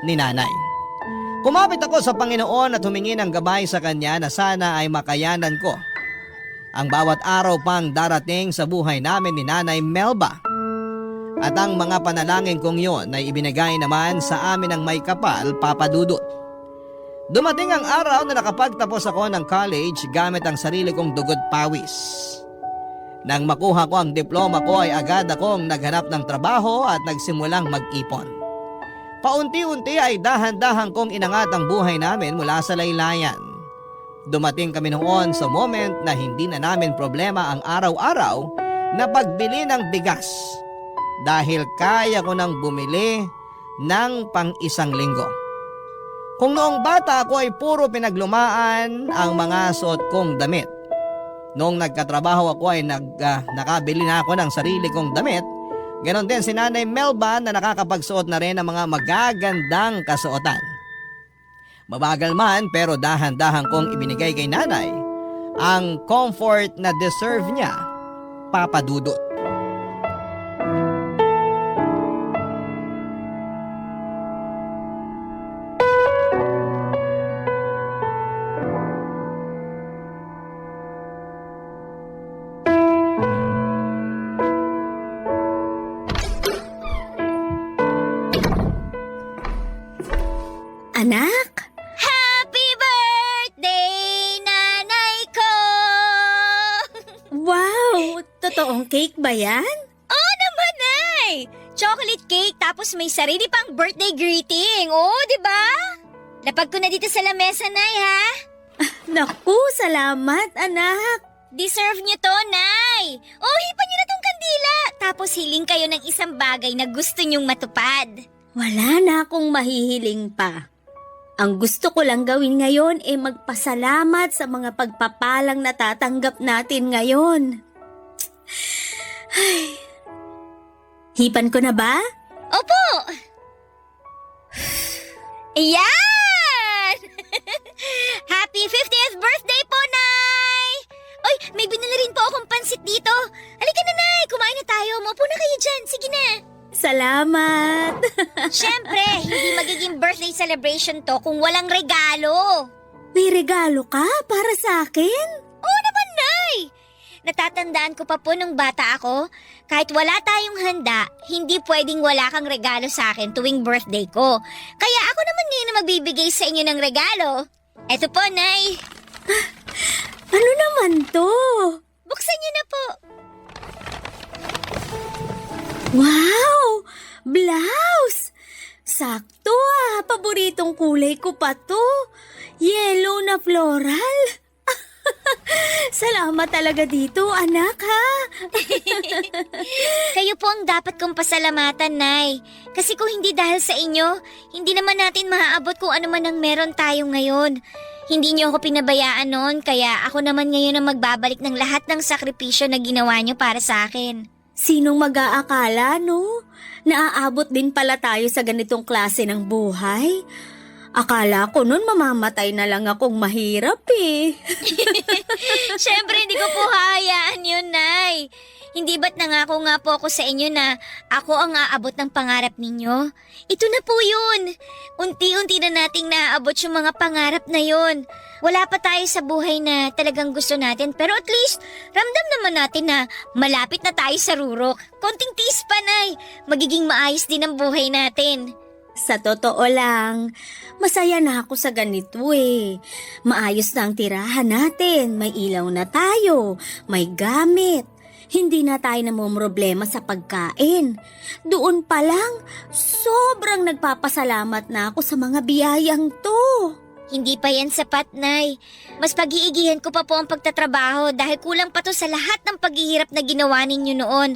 ni nanay. Kumapit ako sa Panginoon at humingi ng gabay sa Kanya na sana ay makayanan ko ang bawat araw pang darating sa buhay namin ni Nanay Melba. At ang mga panalangin kong yon ay ibinigay naman sa amin ng may kapal, Papa Dudut. Dumating ang araw na nakapagtapos ako ng college gamit ang sarili kong dugot pawis. Nang makuha ko ang diploma ko ay agad akong naghanap ng trabaho at nagsimulang mag-ipon. Paunti-unti ay dahan-dahan kong inangat ang buhay namin mula sa laylayan. Dumating kami noon sa moment na hindi na namin problema ang araw-araw na pagbili ng bigas dahil kaya ko nang bumili ng pang-1 linggo. Kung noong bata ako ay puro pinaglumaan ang mga suot kong damit. Noong nagkatrabaho ako ay nakabili na ako ng sarili kong damit. Ganon din si Nanay Melba na nakakapagsuot na rin ng mga magagandang kasuotan. Mabagal man pero dahan-dahan kong ibinigay kay nanay ang comfort na deserve niya, Papa Dudut. Anak? Happy birthday, nanay ko! Wow! Totoong cake ba yan? Oo naman, Nay! Chocolate cake tapos may sarili pang birthday greeting. Oo, di ba? Lapag ko na dito sa lamesa, Nay, ha? Naku, salamat, anak. Deserve niyo to, Nay! Oh, hipan niyo na tong kandila. Tapos hiling kayo ng isang bagay na gusto niyong matupad. Wala na akong mahihiling pa. Ang gusto ko lang gawin ngayon ay magpasalamat sa mga pagpapalang natatanggap natin ngayon. Ay. Hipan ko na ba? Opo! Ayan! Happy 50th birthday po, Nay! Oy, may binili rin po akong pansit dito. Halika na, Nay. Kumain na tayo. Maupo na kayo dyan. Sige na. Salamat! Siyempre, hindi magiging birthday celebration to kung walang regalo. May regalo ka para sa akin? Oo naman, Nay! Natatandaan ko pa po nung bata ako, kahit wala tayong handa, hindi pwedeng wala kang regalo sa akin tuwing birthday ko. Kaya ako naman ngayon na magbibigay sa inyo ng regalo. Eto po, Nay. Ano naman to? Buksan niyo na po. Wow! Blouse! Sakto paboritong kulay ko pa to. Yellow na floral. Salamat talaga dito, anak ha. Kayo po ang dapat kong pasalamatan, Nay. Kasi kung hindi dahil sa inyo, hindi naman natin maaabot kung ano man ang meron tayo ngayon. Hindi niyo ako pinabayaan noon, kaya ako naman ngayon ang magbabalik ng lahat ng sakripisyo na ginawa niyo para sa akin. Sinong mag-aakala, no? Naaabot din pala tayo sa ganitong klase ng buhay. Akala ko nun mamamatay na lang akong mahirap eh. Siyempre, hindi ko po hahayaan yun, Nay. Hindi ba't nangako nga po ako sa inyo na ako ang aabot ng pangarap ninyo? Ito na po yun. Unti-unti na nating naaabot yung mga pangarap na yun. Wala pa tayo sa buhay na talagang gusto natin, pero at least ramdam naman natin na malapit na tayo sa rurok. Konting tiis pa, Nay. Magiging maayos din ang buhay natin. Sa totoo lang, masaya na ako sa ganito eh. Maayos na ang tirahan natin, may ilaw na tayo, may gamit. Hindi na tayo namumroblema sa pagkain. Doon pa lang, sobrang nagpapasalamat na ako sa mga biyayang to. Hindi pa yan sapat, Nay. Mas pag-iigihan ko pa po ang pagtatrabaho dahil kulang pa to sa lahat ng paghihirap na ginawa ninyo noon.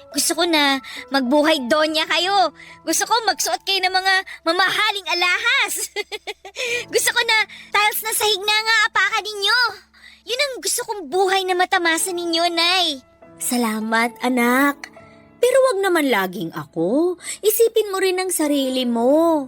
Gusto ko na magbuhay donya kayo. Gusto ko magsuot kayo ng mga mamahaling alahas. Gusto ko na tiles na sahig na nga apakan ninyo. Yun ang gusto kong buhay na matamasa ninyo, Nay. Salamat, anak. Pero wag naman laging ako. Isipin mo rin ang sarili mo.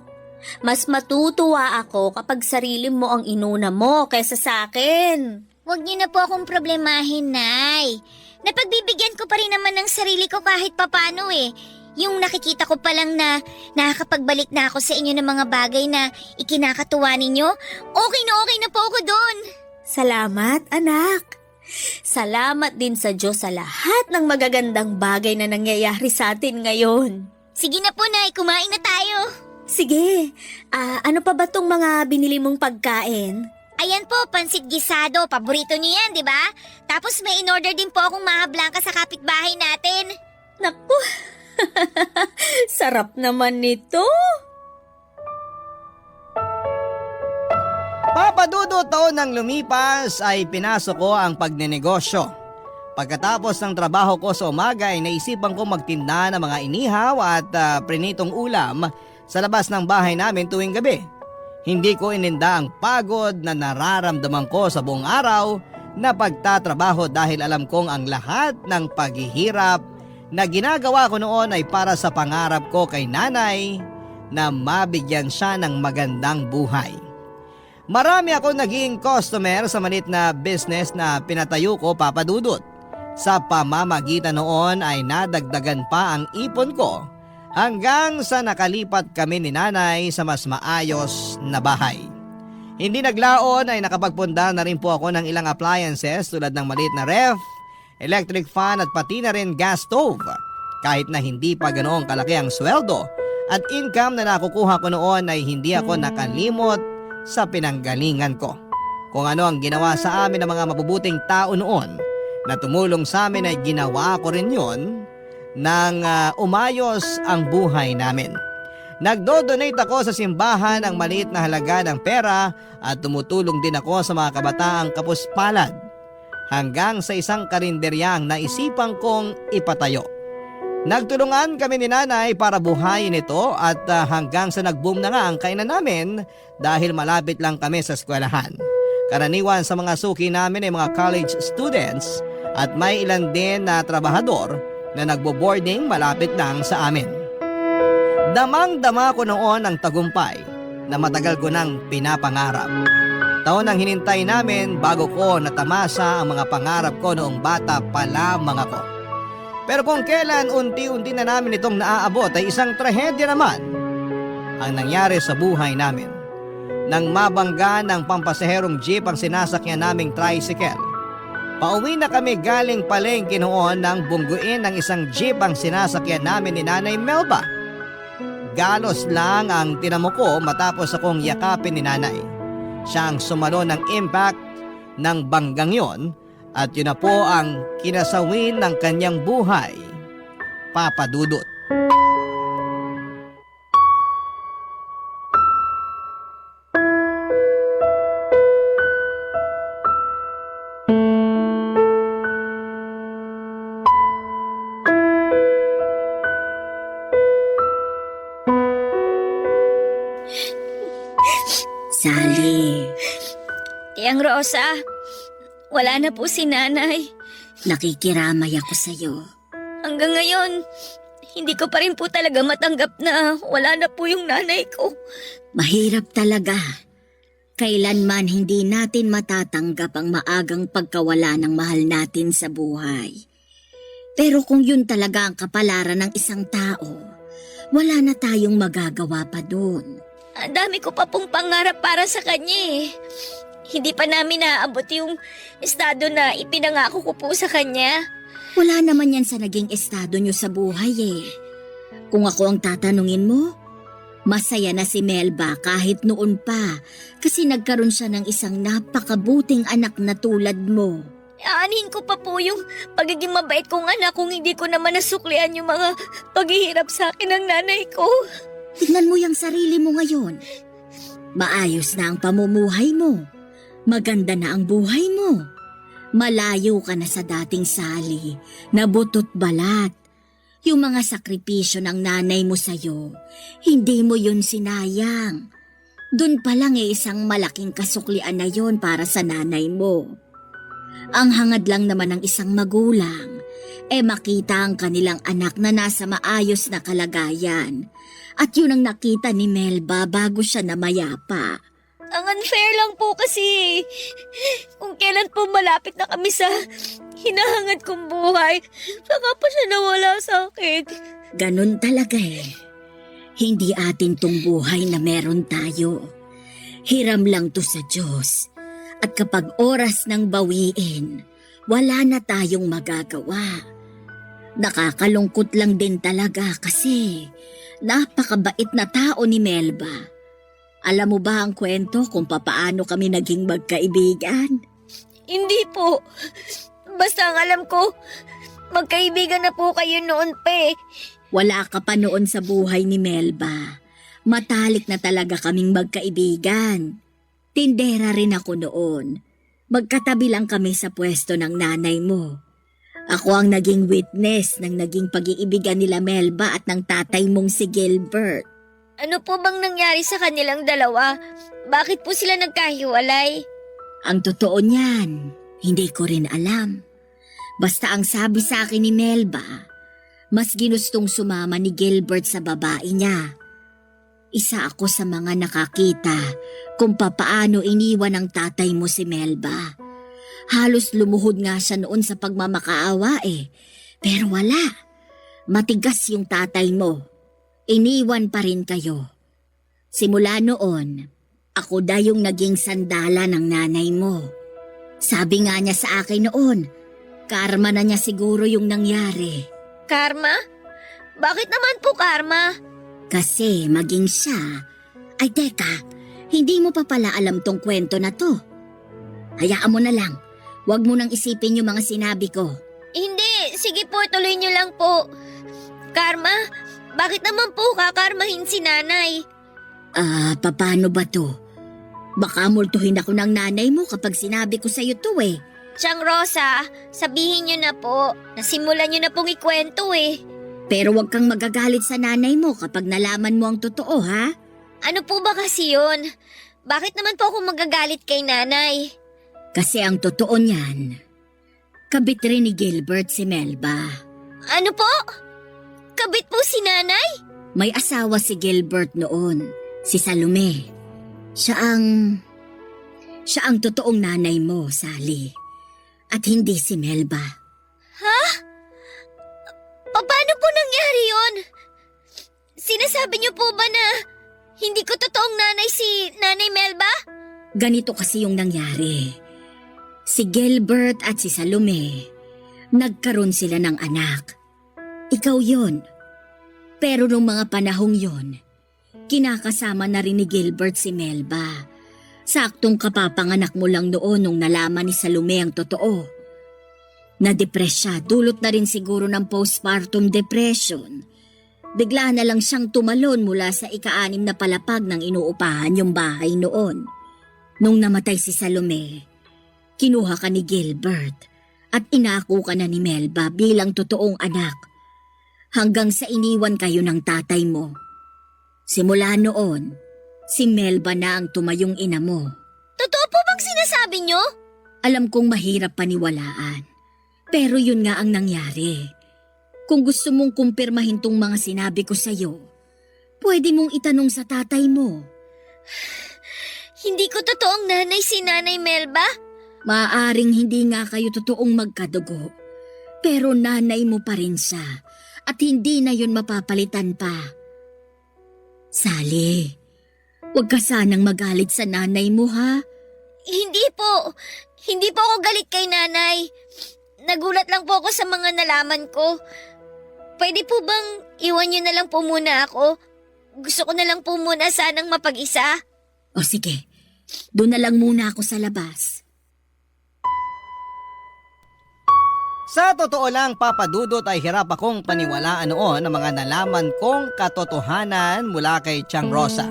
Mas matutuwa ako kapag sarili mo ang inuna mo kaysa sa akin. Huwag niyo na po akong problemahin, Nay. Napagbibigyan ko pa rin naman ng sarili ko kahit papano eh. Yung nakikita ko pa lang na nakakapagbalik na ako sa inyo ng mga bagay na ikinakatuwa ninyo, okay na po ako doon. Salamat, anak. Salamat din sa Diyos sa lahat ng magagandang bagay na nangyayari sa atin ngayon. Sige na po, Nay. Kumain na tayo. Sige, ano pa ba tong mga binili mong pagkain? Ayan po, pansit gisado. Paborito niyo yan, di ba? Tapos may in-order din po akong maha blanca sa kapitbahay natin. Naku, sarap naman nito. Papadudo taon nang lumipas ay pinasok ko ang pagnenegosyo. Pagkatapos ng trabaho ko sa umaga ay naisipan ko magtinda ng mga inihaw at prinitong ulam sa labas ng bahay namin tuwing gabi. Hindi ko ininda ang pagod na nararamdaman ko sa buong araw na pagtatrabaho dahil alam kong ang lahat ng paghihirap na ginagawa ko noon ay para sa pangarap ko kay nanay na mabigyan siya ng magandang buhay. Marami ako naging customer sa maliit na business na pinatayo ko, Papa Dudut. Sa pamamagitan noon ay nadagdagan pa ang ipon ko hanggang sa nakalipat kami ni nanay sa mas maayos na bahay. Hindi naglaon ay nakapagpunda na rin po ako ng ilang appliances tulad ng maliit na ref, electric fan at pati na rin gas stove. Kahit na hindi pa ganoong kalaki ang sweldo at income na nakukuha ko noon ay hindi ako nakalimot sa pinanggalingan ko. Kung ano ang ginawa sa amin ng mga mabubuting tao noon na tumulong sa amin ay ginawa ko rin yon nang umayos ang buhay namin. Nagdo-donate ako sa simbahan ng maliit na halaga ng pera at tumutulong din ako sa mga kabataang kapuspalad hanggang sa isang karinderyang naisipan kong ipatayo. Nagtulungan kami ni nanay para buhayin ito at hanggang sa nag-boom na nga ang kainan namin dahil malapit lang kami sa eskwelahan. Karaniwan sa mga suki namin ay mga college students at may ilan din na trabahador na nagbo-boarding malapit lang sa amin. Damang-dama ko noon ang tagumpay na matagal ko nang pinapangarap. Taon ang hinintay namin bago ko natamasa ang mga pangarap ko noong bata pa lamang ako. Pero kung kailan unti-unti na namin itong naaabot ay isang trahedya naman ang nangyari sa buhay namin. Nang mabangga ng pampasaherong jeep ang sinasakyan naming tricycle. Pauwi na kami galing palengke noon nang bungguin ng isang jeep ang sinasakyan namin ni Nanay Melba. Galos lang ang tinamo ko matapos akong yakapin ni Nanay. Siya ang sumalo ng impact ng banggang yon at yun na po ang kinasawin ng kanyang buhay, Papa Dudut. Sally, Tiyang Rosa, wala na po si Nanay. nakikiramay ako sa'yo. Hanggang ngayon, hindi ko pa rin po talaga matanggap na wala na po yung nanay ko. Mahirap talaga. Kailanman hindi natin matatanggap ang maagang pagkawala ng mahal natin sa buhay. Pero kung yun talaga ang kapalaran ng isang tao, wala na tayong magagawa pa dun. Ang dami ko pa pong pangarap para sa kanya eh. Hindi pa namin naaabot yung estado na ipinangako ko po sa kanya. Wala naman yan sa naging estado nyo sa buhay eh. Kung ako ang tatanungin mo, masaya na si Melba kahit noon pa kasi nagkaroon siya ng isang napakabuting anak na tulad mo. Aanhin ko pa po yung pagiging mabait kong anak kung hindi ko naman nasuklian yung mga paghihirap sa akin ng nanay ko. Tignan mo yung sarili mo ngayon. Maayos na ang pamumuhay mo. Maganda na ang buhay mo. Malayo ka na sa dating Sally na butot balat. Yung mga sakripisyo ng nanay mo sa'yo, hindi mo yun sinayang. Doon pa lang isang malaking kasuklian na yon para sa nanay mo. Ang hangad lang naman ng isang magulang, makita ang kanilang anak na nasa maayos na kalagayan. At yun ang nakita ni Melba bago siya namayapa. Ang unfair lang po kasi kung kailan po malapit na kami sa hinahangad kong buhay, saka pa siya nawala sa akin. Ganun talaga eh. Hindi atin tong buhay na meron tayo. Hiram lang to sa Diyos. At kapag oras ng bawiin, wala na tayong magagawa. Nakakalungkot lang din talaga kasi napakabait na tao ni Melba. Alam mo ba ang kwento kung papaano kami naging magkaibigan? Hindi po. Basta ang alam ko, magkaibigan na po kayo noon pa eh. Wala ka pa noon sa buhay ni Melba. Matalik na talaga kaming magkaibigan. Tindera rin ako noon. Magkatabi lang kami sa pwesto ng nanay mo. Ako ang naging witness ng naging pag-iibigan nila Melba at ng tatay mong si Gilbert. Ano po bang nangyari sa kanilang dalawa? Bakit po sila nagkahiwalay? Ang totoo niyan, hindi ko rin alam. Basta ang sabi sa akin ni Melba, mas ginustong sumama ni Gilbert sa babae niya. Isa ako sa mga nakakita kung papaano iniwan ng tatay mo si Melba. Halos lumuhod nga siya noon sa pagmamakaawa eh. Pero wala. Matigas yung tatay mo. Iniwan pa rin kayo. Simula noon, ako daw yung naging sandala ng nanay mo. Sabi nga niya sa akin noon, karma na niya siguro yung nangyari. Karma? Bakit naman po karma? Kasi maging siya. Ay teka, hindi mo pa pala alam tong kwento na to. Hayaan mo na lang. Huwag mo nang isipin yung mga sinabi ko. Hindi, sige po, tuloy niyo lang po. Karma? Bakit naman po kakarmahin si nanay? Paano ba to? Baka multuhin ako ng nanay mo kapag sinabi ko sa'yo to eh. Tiyang Rosa, sabihin niyo na po. Nasimulan niyo na pong ikwento eh. Pero huwag kang magagalit sa nanay mo kapag nalaman mo ang totoo ha? Ano po ba kasi yun? Bakit naman po ako magagalit kay nanay? Kasi ang totoo niyan, kabit rin ni Gilbert si Melba. Ano po? Kabit po si nanay? May asawa si Gilbert noon, si Salome. Siya ang totoong nanay mo, Sally. At hindi si Melba. Paano po nangyari yon? Sinasabi niyo po ba na hindi ko totoong nanay si Nanay Melba? Ganito kasi yung nangyari. Si Gilbert at si Salome, nagkaroon sila ng anak. Ikaw yon. Pero nung mga panahong yon, kinakasama na rin ni Gilbert si Melba. Saktong kapapanganak mo lang noon nung nalaman ni Salome ang totoo. Na-depress siya, dulot na rin siguro ng postpartum depression. Bigla na lang siyang tumalon mula sa ika-6 na palapag ng inuupahan yung bahay noon. Nung namatay si Salome, kinuha ka ni Gilbert at inako ka na ni Melba bilang totoong anak. Hanggang sa iniwan kayo ng tatay mo. Simula noon, si Melba na ang tumayong ina mo. Totoo po bang sinasabi niyo? Alam kong mahirap paniwalaan, pero yun nga ang nangyari. Kung gusto mong kumpirmahin tong mga sinabi ko sa'yo, pwede mong itanong sa tatay mo. Hindi ko totoong nanay si Nanay Melba? Maaaring hindi nga kayo totoong magkadugo, pero nanay mo pa rin siya at hindi na yun mapapalitan pa. Sally, huwag ka sanang magalit sa nanay mo, ha? Hindi po. Hindi po ako galit kay nanay. Nagulat lang po ako sa mga nalaman ko. Pwede po bang iwan niyo na lang po muna ako? Gusto ko na lang po muna sanang mapag-isa. O sige, doon na lang muna ako sa labas. Sa totoo lang, Papa Dudut, ay hirap akong paniwalaan noon ang mga nalaman kong katotohanan mula kay Tiang Rosa.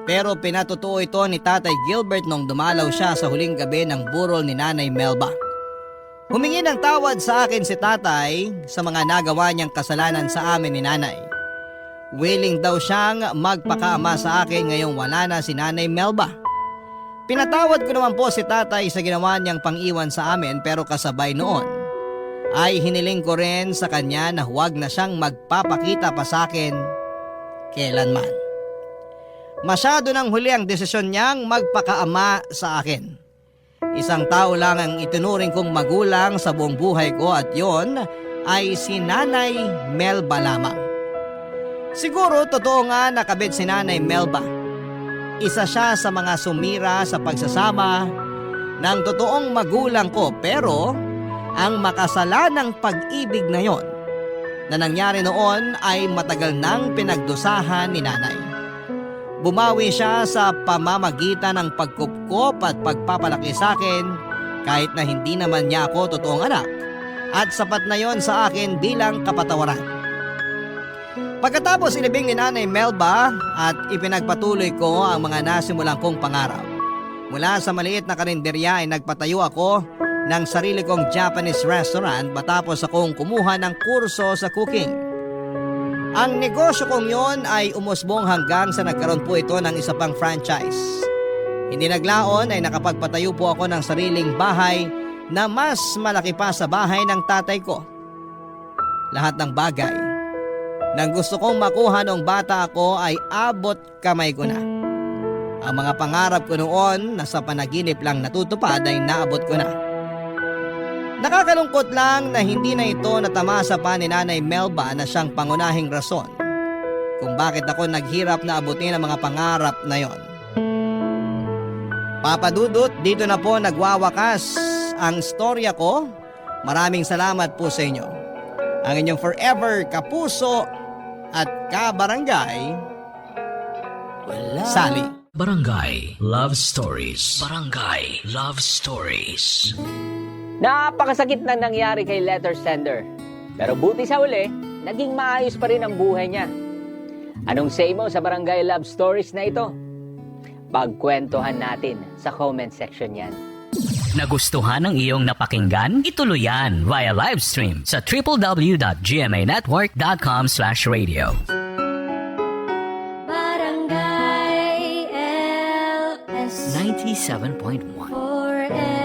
Pero pinatotoo ito ni Tatay Gilbert nung dumalaw siya sa huling gabi ng burol ni Nanay Melba. Humingi ng tawad sa akin si Tatay sa mga nagawa niyang kasalanan sa amin ni Nanay. Willing daw siyang magpakaama sa akin ngayong wala na si Nanay Melba. Pinatawad ko naman po si Tatay sa ginawa niyang pang-iwan sa amin, pero kasabay noon ay hiniling ko rin sa kanya na huwag na siyang magpapakita pa sa akin kailanman. Masyado nang huli ang desisyon niyang magpakaama sa akin. Isang tao lang ang itinuring kong magulang sa buong buhay ko at yon ay si Nanay Melba lamang. Siguro totoo nga nakabit si Nanay Melba. Isa siya sa mga sumira sa pagsasama ng totoong magulang ko, pero ang makasalanang pag-ibig na yon na nangyari noon ay matagal nang pinagdusahan ni Nanay. Bumawi siya sa pamamagitan ng pagkupkop at pagpapalaki sa akin kahit na hindi naman niya ako totoong anak, at sapat na yon sa akin bilang kapatawaran. Pagkatapos inibing ni Nanay Melba at ipinagpatuloy ko ang mga nasimulan kong pangarap. Mula sa maliit na karinderya ay nagpatayo ako ng sarili kong Japanese restaurant matapos akong kumuha ng kurso sa cooking. Ang negosyo kong yon ay umusbong hanggang sa nagkaroon po ito ng isa pang franchise. Hindi naglaon ay nakapagpatayo po ako ng sariling bahay na mas malaki pa sa bahay ng tatay ko. Lahat ng bagay nang gusto kong makuha noong bata ako ay abot kamay ko na. Ang mga pangarap ko noon na sa panaginip lang natutupad ay naabot ko na. Nakakalungkot lang na hindi na ito natamasa pa ni Nanay Melba na siyang pangunahing rason kung bakit ako naghirap na abutin ang mga pangarap na yon. Papa Dudut, dito na po nagwawakas ang storya ko. Maraming salamat po sa inyo. Ang inyong forever kapuso at kabarangay, Sally. Barangay Love Stories. Barangay Love Stories. Napakasakit na nangyari kay letter sender. Pero buti sa uli, naging maayos pa rin ang buhay niya. Anong say mo sa Barangay Love Stories na ito? Pagkwentuhan natin sa comment section yan. Nagustuhan ng iyong napakinggan? Ituloy yan via live stream sa www.gmanetwork.com/radio. Barangay LS 97.1 4